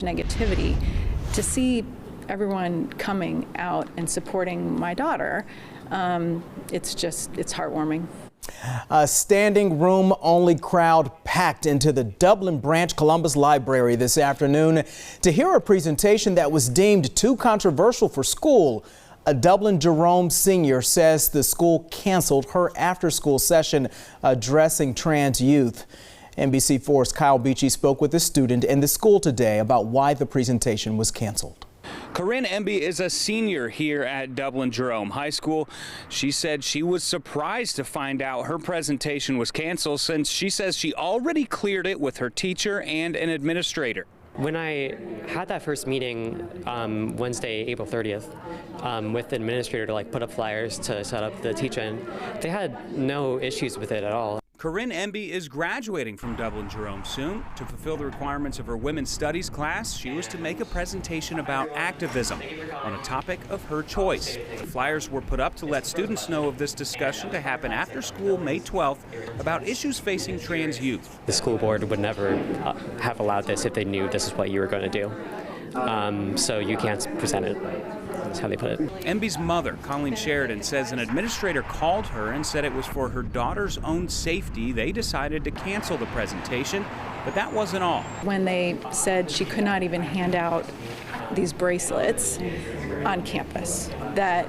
negativity. To see everyone coming out and supporting my daughter, it's heartwarming. A standing room only crowd packed into the Dublin Branch Columbus Library this afternoon to hear a presentation that was deemed too controversial for school. A Dublin Jerome senior says the school canceled her after-school session addressing trans youth. NBC4's Kyle Beachy spoke with a student in the school today about why the presentation was canceled. Corinne Emby is a senior here at Dublin Jerome High School. She said she was surprised to find out her presentation was canceled since she says she already cleared it with her teacher and an administrator. When I had that first meeting Wednesday, April 30th, with the administrator to put up flyers to set up the teach-in, they had no issues with it at all. Corinne Emby is graduating from Dublin Jerome soon. To fulfill the requirements of her women's studies class, she was to make a presentation about activism on a topic of her choice. The flyers were put up to let students know of this discussion to happen after school May 12th about issues facing trans youth. The school board would never have allowed this if they knew this is what you were going to do. So you can't present it. That's how they put it. Emby's mother, Colleen Sheridan, says an administrator called her and said it was for her daughter's own safety they decided to cancel the presentation, but that wasn't all. When they said she could not even hand out these bracelets on campus, that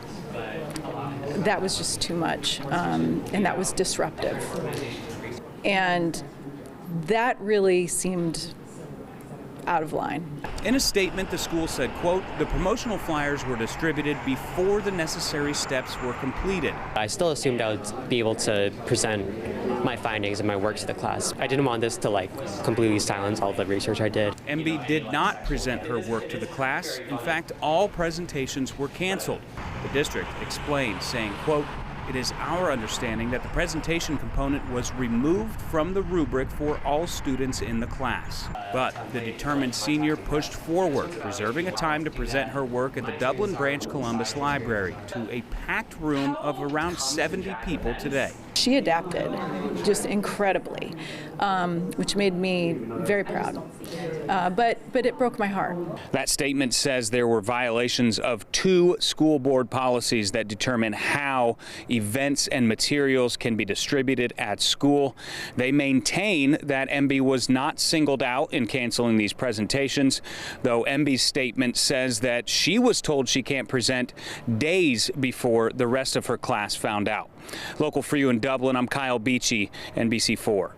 was just too much, and that was disruptive. And that really seemed out of line. In a statement, the school said, quote, the promotional flyers were distributed before the necessary steps were completed. I still assumed I would be able to present my findings and my work to the class. I didn't want this to completely silence all the research I did. Emby did not present her work to the class. In fact, all presentations were canceled. The district explained, saying, quote, it is our understanding that the presentation component was removed from the rubric for all students in the class. But the determined senior pushed forward, reserving a time to present her work at the Dublin Branch Columbus Library to a packed room of around 70 people today. She adapted just incredibly, which made me very proud. But it broke my heart. That statement says there were violations of 2 school board policies that determine how events and materials can be distributed at school. They maintain that Emby was not singled out in canceling these presentations, though Emby's statement says that she was told she can't present days before the rest of her class found out. Local for you in Dublin, I'm Kyle Beachy, NBC4.